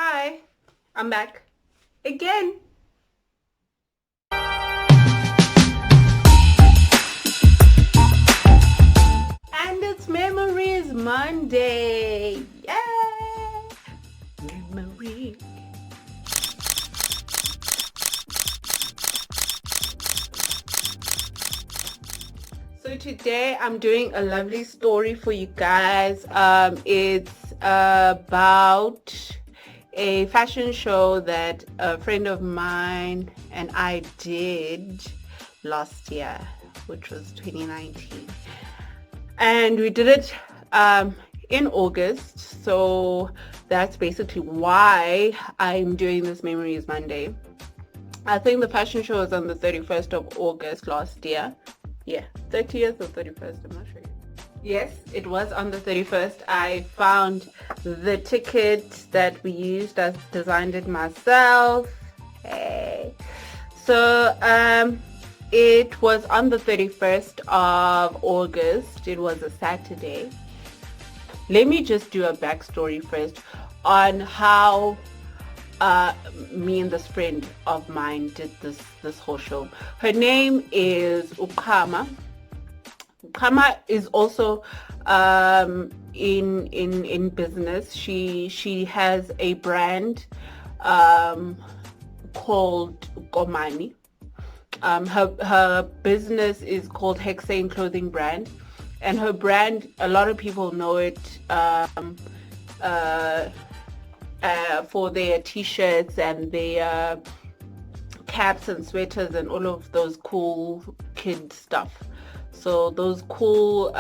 Hi, I'm back again. And it's Memories Monday. Yay! Memory. So today I'm doing a lovely story for you guys. It's about a fashion show that a friend of mine and I did last year, which was 2019. And we did it in August. So that's basically why I'm doing this Memories Monday. I think the fashion show was on the 31st of August last year. Yeah, 30th or 31st, I'm not sure. Yes, it was on the 31st. I found the ticket that we used. I designed it myself. Hey. So it was on the 31st of August. It was a Saturday. Let me just do a backstory first on how me and this friend of mine did this whole show. Her name is Ukama. Ukama is also in business. She has a brand called Komoney. Her business is called Hexane Clothing Brand, and her brand, a lot of people know it for their t-shirts and their caps and sweaters and all of those cool kid stuff. So those cool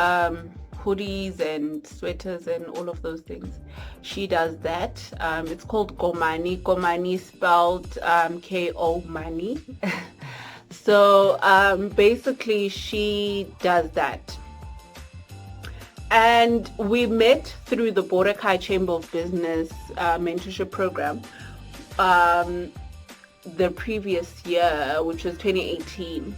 hoodies and sweaters and all of those things, she does that. It's called Komoney. Komoney spelled K-O money. So basically she does that. And we met through the Boracay Chamber of Business mentorship program the previous year, which was 2018.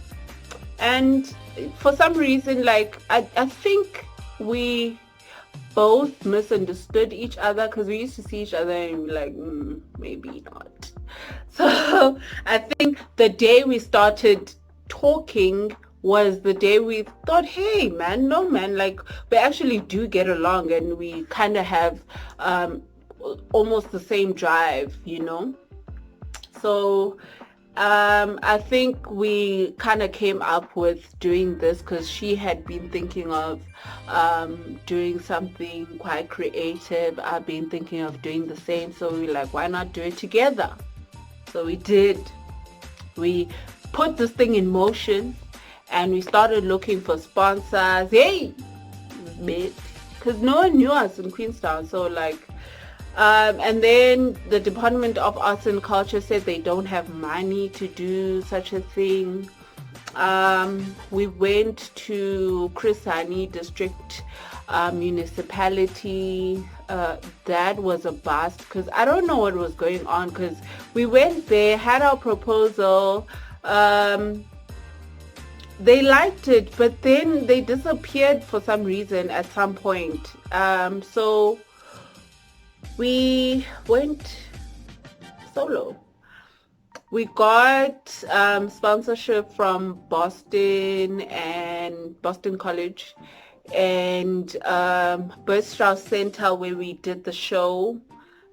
And for some reason, like, I think we both misunderstood each other, because we used to see each other and be like, maybe not. So I think the day we started talking was the day we thought, hey man, no man, like, we actually do get along and we kind of have almost the same drive, you know. So I think we kind of came up with doing this because she had been thinking of doing something quite creative. I've been thinking of doing the same, so we were like, why not do it together? So we did. We put this thing in motion and we started looking for sponsors. Hey, because no one knew us in Queenstown. So like, and then the Department of Arts and Culture said they don't have money to do such a thing. We went to Chris Hani District Municipality. That was a bust because I don't know what was going on, because we went there, had our proposal. They liked it, but then they disappeared for some reason at some point. So we went solo. We got sponsorship from Boston and Boston College and Bert Strauss Center, where we did the show.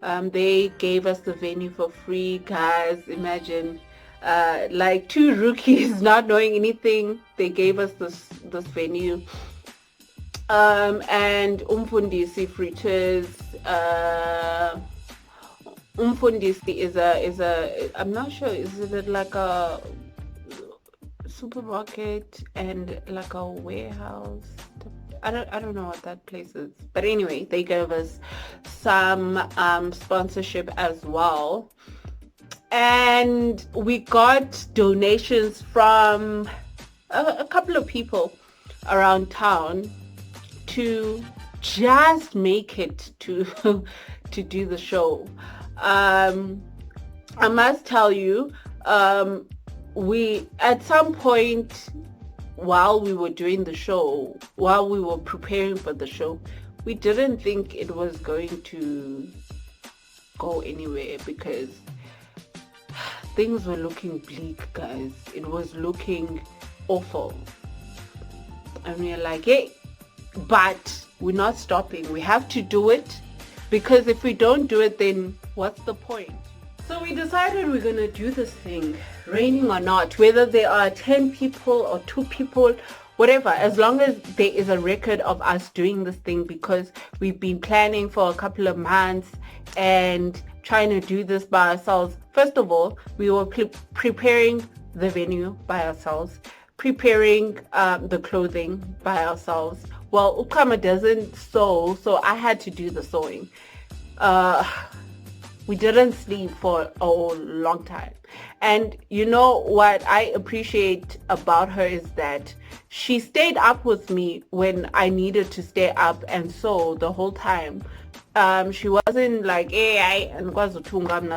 They gave us the venue for free, guys. Imagine. Like two rookies not knowing anything, they gave us this venue. And Umfundisi Fritters, Umfundisi is a I'm not sure, is it like a supermarket and like a warehouse? I don't know what that place is, but anyway, they gave us some sponsorship as well. And we got donations from a couple of people around town to just make it to to do the show. I must tell you, we at some point while we were doing the show, while we were preparing for the show, we didn't think it was going to go anywhere because things were looking bleak, guys. It was looking awful. And we're like, hey, but we're not stopping. We have to do it, because if we don't do it, then what's the point? So we decided we're gonna do this thing, raining or not, whether there are 10 people or 2 people, whatever, as long as there is a record of us doing this thing, because we've been planning for a couple of months and trying to do this by ourselves. First of all, we were preparing the venue by ourselves, preparing the clothing by ourselves. Well, Ukama doesn't sew, so I had to do the sewing. We didn't sleep for a long time. And you know what I appreciate about her is that she stayed up with me when I needed to stay up and sew the whole time. She wasn't like, hey,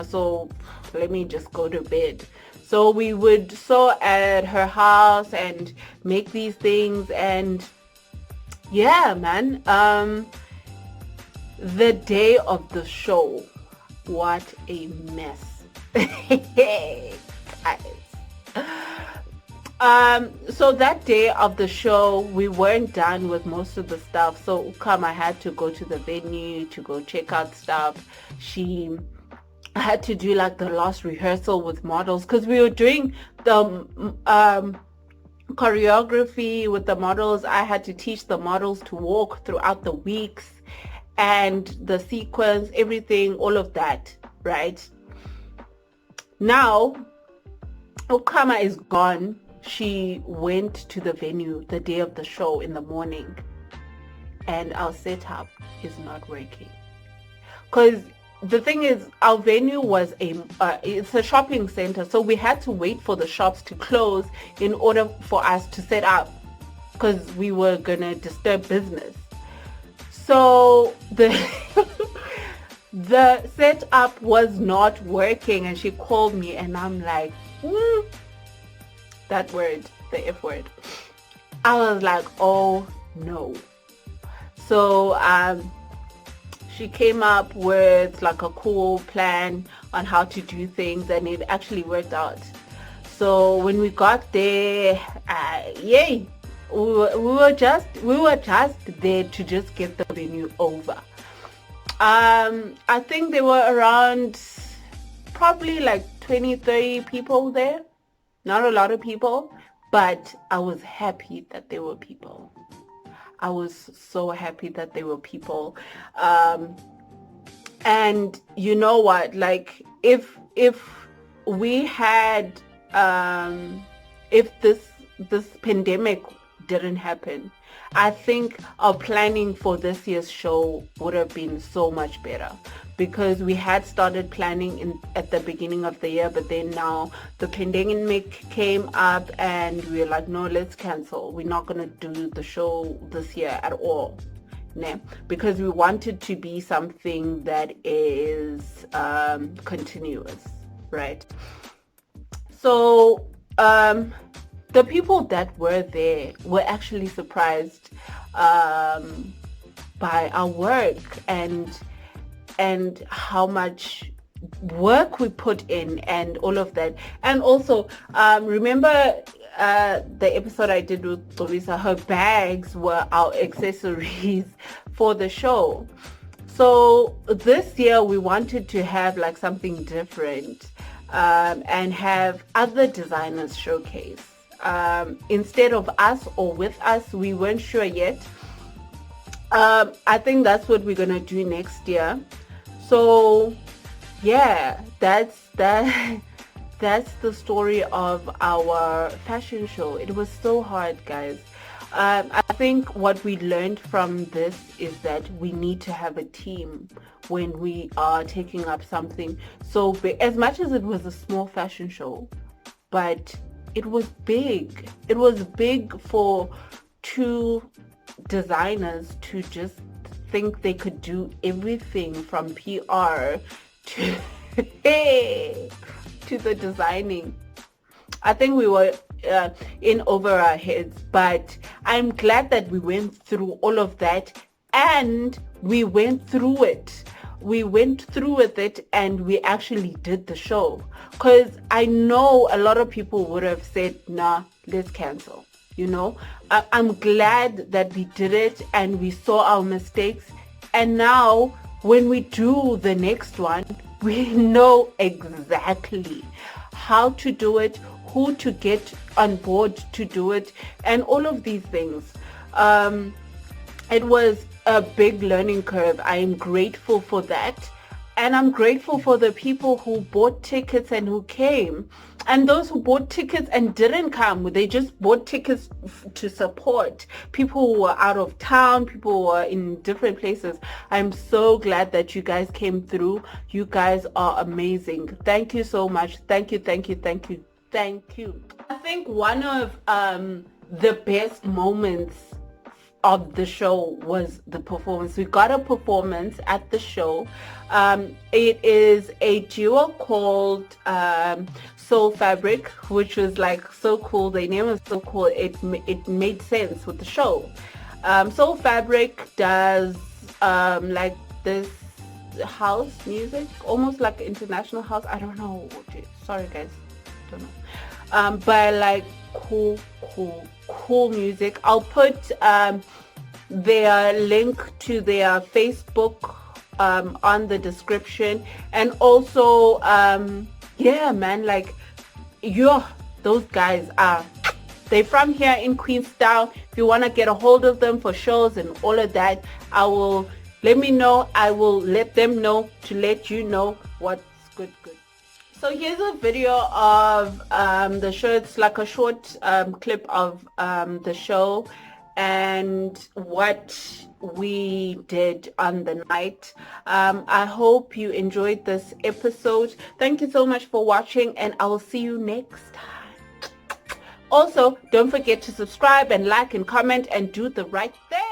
so let me just go to bed. So we would sew at her house and make these things, and yeah, man. The day of the show, what a mess. Guys. So that day of the show, we weren't done with most of the stuff. So I had to go to the venue to go check out stuff. I had to do like the last rehearsal with models, because we were doing the choreography with the models. I had to teach the models to walk throughout the weeks, and the sequence, everything, all of that, right? Now, Okama is gone. She went to the venue the day of the show in the morning, and our setup is not working. Because the thing is, our venue was it's a shopping center, so we had to wait for the shops to close in order for us to set up, because we were gonna disturb business. So the the setup was not working, and she called me, and I'm like, that word, the F word. I was like, oh no. So she came up with like a cool plan on how to do things, and it actually worked out. So when we got there, yay, we were just there to just get the venue over. I think there were around probably like 20-30 people there. Not a lot of people, but I was happy that there were people. I was so happy that there were people. And you know what, like if we had if this pandemic didn't happen, I think our planning for this year's show would have been so much better, because we had started planning at the beginning of the year, but then now the pandemic came up and we were like, no, let's cancel. We're not going to do the show this year at all. Because we want it to be something that is continuous, right? So the people that were there were actually surprised by our work and how much work we put in and all of that. And also remember the episode I did with Lisa, her bags were our accessories for the show. So this year we wanted to have like something different and have other designers showcase. Instead of us or with us, we weren't sure yet. I think that's what we're gonna do next year. So yeah, that's the story of our fashion show. It was so hard, guys. I think what we learned from this is that we need to have a team when we are taking up something so big. As much as it was a small fashion show, but it was big. It was big for 2 designers to just think they could do everything from PR to to the designing. I think we were in over our heads, but I'm glad that we went through all of that and we went through it. we went through with it and we actually did the show. Because I know a lot of people would have said, nah, let's cancel. You know, I'm glad that we did it and we saw our mistakes. And now when we do the next one, we know exactly how to do it, who to get on board to do it, and all of these things. It was a big learning curve. I am grateful for that. And I'm grateful for the people who bought tickets and who came. And those who bought tickets and didn't come, they just bought tickets to support. People who were out of town, people who were in different places. I'm so glad that you guys came through. You guys are amazing. Thank you so much. Thank you, thank you, thank you, thank you. I think one of the best moments of the show was the performance. We got a performance at the show. It is a duo called Soul Fabric, which was like so cool. The name was so cool. It made sense with the show. Soul Fabric does like this house music, almost like international house. I don't know. Sorry guys, don't know. But like cool music. I'll put their link to their Facebook on the description, and also yeah man, like those guys are, they're from here in Queenstown. If you want to get a hold of them for shows and all of that, let me know. I will let them know to let you know what's good. So here's a video of the show. It's like a short clip of the show and what we did on the night. I hope you enjoyed this episode. Thank you so much for watching, and I will see you next time. Also, don't forget to subscribe and like and comment and do the right thing.